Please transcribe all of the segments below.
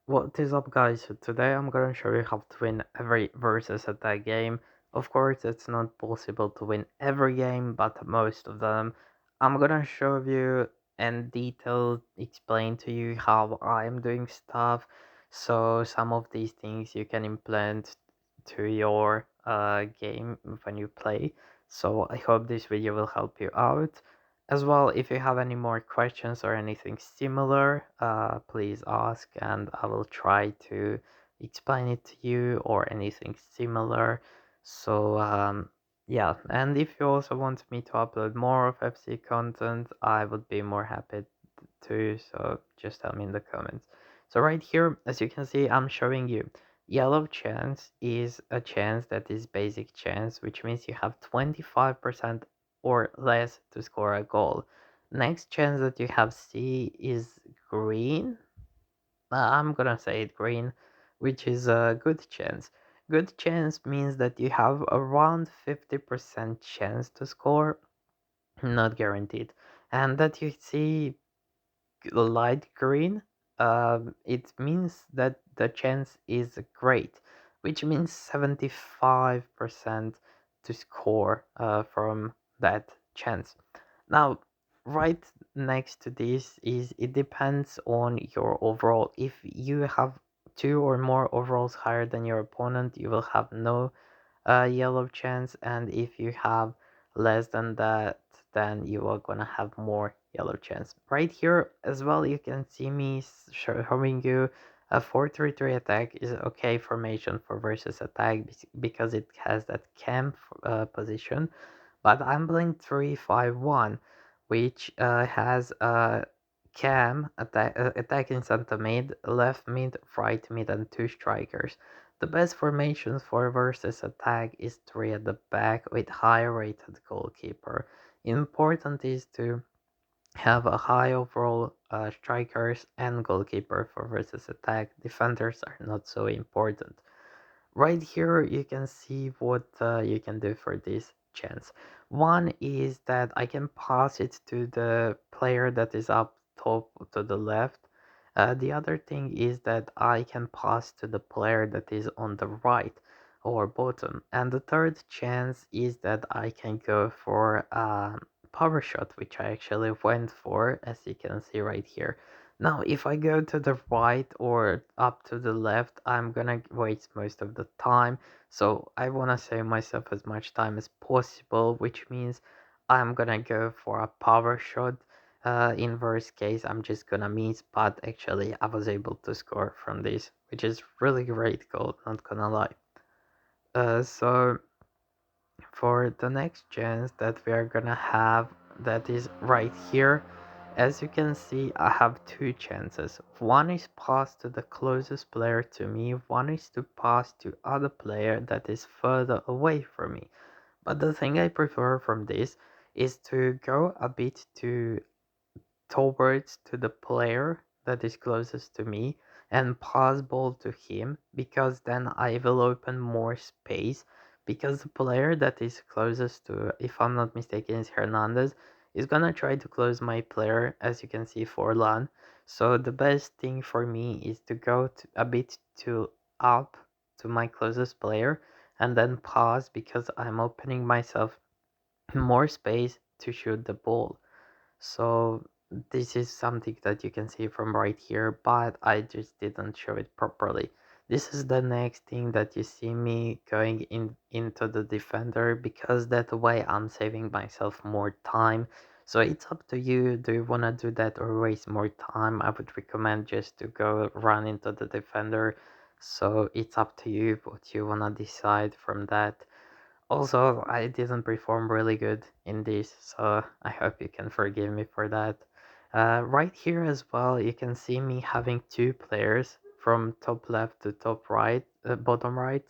What is up, guys? So today I'm gonna show you how to win every versus attack game. Of course, it's not possible to win every game, but most of them. I'm gonna show you in detail, explain to you how I'm doing stuff, so some of these things you can implement to your game when you play. So I hope this video will help you out. As well, if you have any more questions or anything similar, please ask and I will try to explain it to you or anything similar. So, yeah, and if you also want me to upload more of FC content, I would be more happy to, so just tell me in the comments. So right here, as you can see, I'm showing you yellow chance is a chance that is basic chance, which means you have 25% or less to score a goal. Next chance that you have C is green. I'm gonna say it green, which is a good chance. Good chance means that you have around 50% chance to score, not guaranteed. And that you see light green, it means that the chance is great, which means 75% to score from that chance. Now, right next to this is it depends on your overall. If you have two or more overalls higher than your opponent, you will have no yellow chance, and if you have less than that, then you are gonna have more yellow chance. Right here as well, you can see me showing you a 4-3-3 attack is okay formation for versus attack because it has that camp position, but I'm playing 3-5-1, which has a cam attacking center mid, left mid, right mid, and two strikers. The best formations for versus attack is 3 at the back with high rated goalkeeper. Important is to have a high overall strikers and goalkeeper for versus attack. Defenders are not so important. Right here you can see what you can do for this chance. One is that I can pass it to the player that is up top to the left. The other thing is that I can pass to the player that is on the right or bottom. And the third chance is that I can go for a power shot, which I actually went for, as you can see right here. Now, if I go to the right or up to the left, I'm gonna waste most of the time. So I wanna save myself as much time as possible, which means I'm gonna go for a power shot. In worst case, I'm just gonna miss, but actually I was able to score from this, which is really great goal, not gonna lie. So for the next chance that we are gonna have, that is right here. As you can see, I have two chances. One is pass to the closest player to me, one is to pass to other player that is further away from me. But the thing I prefer from this is to go a bit towards to the player that is closest to me and pass ball to him, because then I will open more space, because the player that is closest to, if I'm not mistaken, is Hernandez, is gonna try to close my player, as you can see, for LAN. So the best thing for me is to go a bit to up to my closest player and then pass, because I'm opening myself more space to shoot the ball. So this is something that you can see from right here, but I just didn't show it properly. This is the next thing that you see me going into the defender, because that way I'm saving myself more time. So it's up to you. Do you want to do that or waste more time? I would recommend just to go run into the defender. So it's up to you what you want to decide from that. Also, I didn't perform really good in this, so I hope you can forgive me for that. Right here as well, you can see me having two players from top left to top right, bottom right.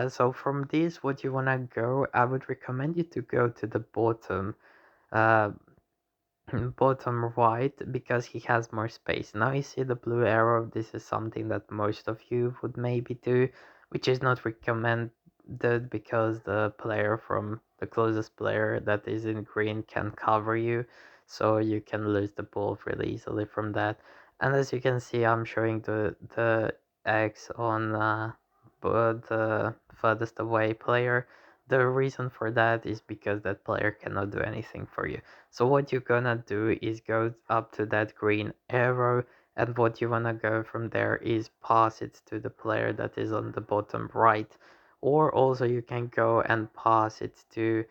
So from this, what you wanna go, I would recommend you to go to the bottom, uh, bottom right, because he has more space. Now you see the blue arrow. This is something that most of you would maybe do, which is not recommended, because the player from the closest player that is in green can cover you, so you can lose the ball really easily from that. And as you can see, I'm showing the X on the furthest away player. The reason for that is because that player cannot do anything for you. So what you're gonna do is go up to that green arrow, and what you wanna go from there is pass it to the player that is on the bottom right. Or also you can go and pass it to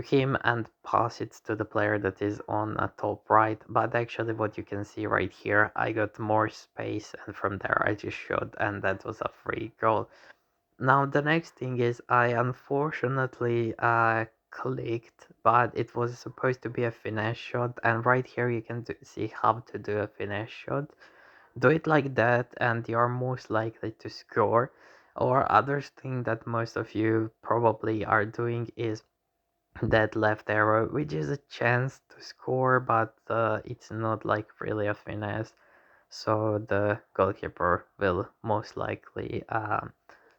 him and pass it to the player that is on top right. But actually what you can see right here, I got more space, and from there I just shot, and that was a free goal. Now the next thing is I unfortunately clicked, but it was supposed to be a finesse shot, and right here you can see how to do a finesse shot. Do it like that and you're most likely to score. Or other thing that most of you probably are doing is that left arrow, which is a chance to score, but it's not like really a finesse. So the goalkeeper will most likely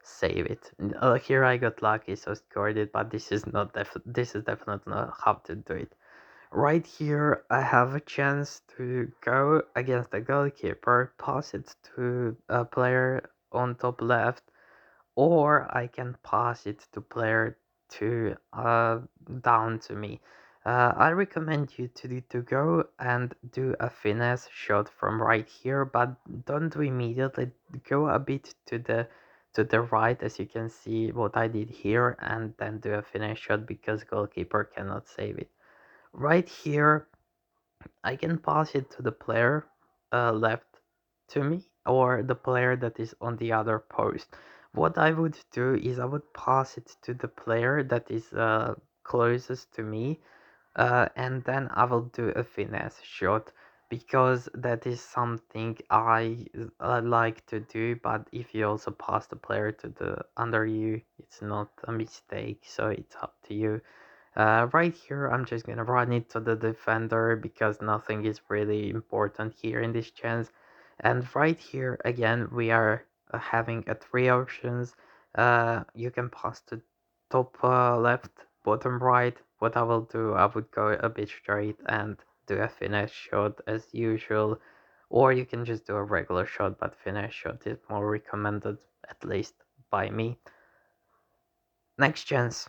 save it. Here I got lucky, so scored it, but this is definitely not how to do it. Right here, I have a chance to go against the goalkeeper, pass it to a player on top left, or I can pass it to player to down to me. I recommend you to go and do a finesse shot from right here, but don't do immediately. Go a bit to the right, as you can see what I did here, and then do a finesse shot because goalkeeper cannot save it. Right here, I can pass it to the player left to me, or the player that is on the other post. What I would do is I would pass it to the player that is closest to me, and then I will do a finesse shot because that is something I like to do. But if you also pass the player to the under you, it's not a mistake, so it's up to you. Right here, I'm just gonna run it to the defender because nothing is really important here in this chance. And right here, again, we are having three options. You can pass to top left, bottom right. What I will do, I would go a bit straight and do a finesse shot as usual. Or you can just do a regular shot, but finesse shot is more recommended, at least by me. Next chance.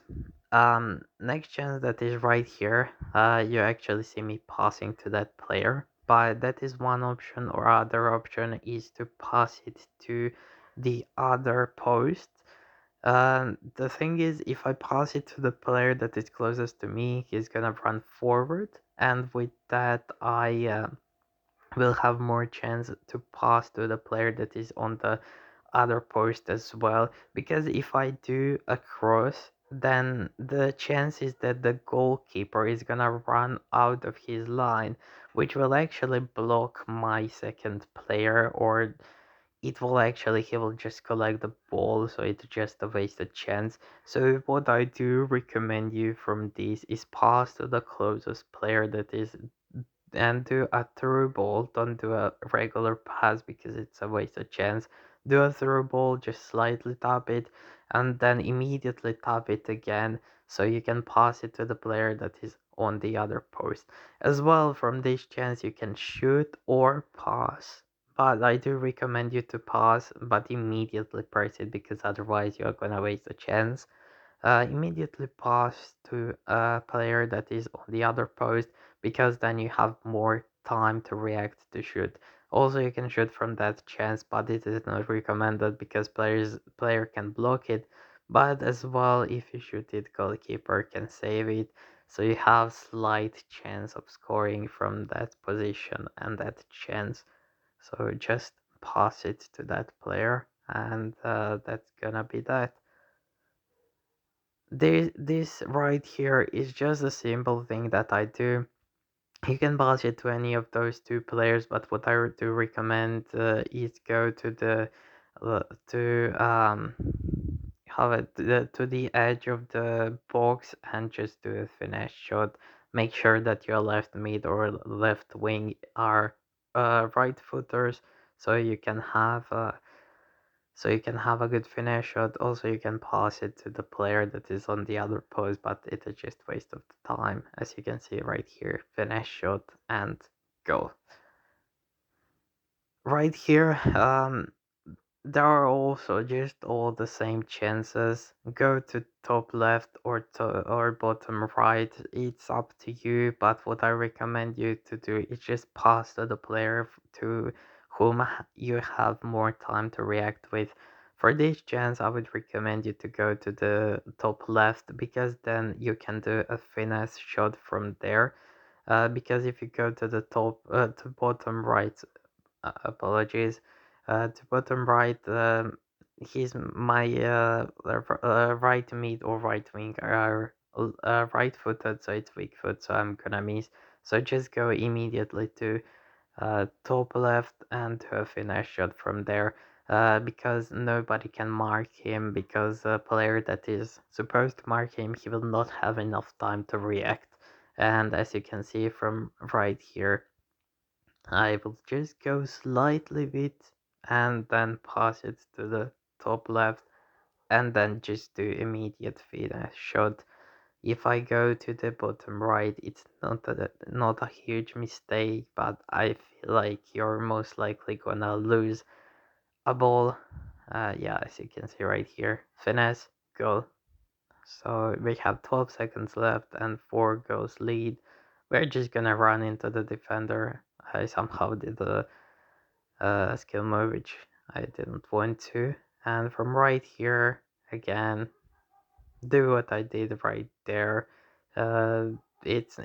Next chance that is right here. You actually see me passing to that player, but that is one option. Or other option is to pass it to the other post. The thing is, if I pass it to the player that is closest to me, he's gonna run forward, and with that, I will have more chance to pass to the player that is on the other post as well, because if I do a cross, then the chances that the goalkeeper is gonna run out of his line, which will actually block my second player, or it will actually he will just collect the ball, so it's just a wasted chance. So what I do recommend you from this is pass to the closest player that is, and do a through ball. Don't do a regular pass because it's a wasted chance. Do a through ball, just slightly tap it, and then immediately tap it again so you can pass it to the player that is on the other post. As well, from this chance, you can shoot or pass. But I do recommend you to pass, but immediately press it because otherwise you're gonna waste a chance. Immediately pass to a player that is on the other post because then you have more time to react to shoot. Also, you can shoot from that chance, but it is not recommended because player can block it. But as well, if you shoot it, goalkeeper can save it, so you have slight chance of scoring from that position and that chance. So just pass it to that player, and that's gonna be that. This right here is just a simple thing that I do. You can pass it to any of those two players, but what I do recommend is go to the to have it to the edge of the box and just do a finesse shot. Make sure that your left mid or left wing are right footers, so you can have a good finish shot. Also, you can pass it to the player that is on the other post, but it is just waste of the time. As you can see right here, finish shot and goal. right here, there are also just all the same chances. Go to top left or bottom right. It's up to you, but what I recommend you to do is just pass to the player to whom you have more time to react with. For this chance, I would recommend you to go to the top left because then you can do a finesse shot from there. Because if you go to the to bottom right, apologies. To bottom right, he's my right mid or right wing are right footed, so it's weak foot, so I'm gonna miss. So just go immediately to top left and to a finish shot from there. Because nobody can mark him, because the player that is supposed to mark him, he will not have enough time to react. And as you can see from right here, I will just go slightly bit and then pass it to the top left and then just do immediate finish shot. If I go to the bottom right, it's not a huge mistake, but I feel like you're most likely gonna lose a ball. Yeah, as you can see right here, finesse, goal. So we have 12 seconds left and 4 goals lead. We're just gonna run into the defender. I somehow did a skill move which I didn't want to. And from right here, again, do what I did right there. Uh, it's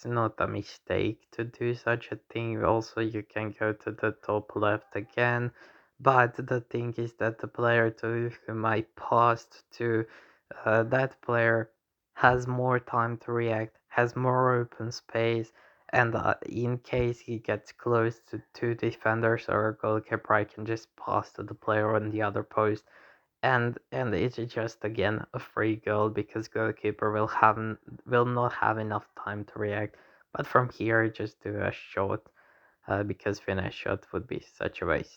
not a mistake to do such a thing. Also, you can go to the top left again, but the thing is that the player to whom I passed to, that player has more time to react, has more open space, and in case he gets close to two defenders or a goalkeeper, I can just pass to the player on the other post, and it's just again a free goal because goalkeeper will not have enough time to react. But from here, just do a shot, because finish shot would be such a waste.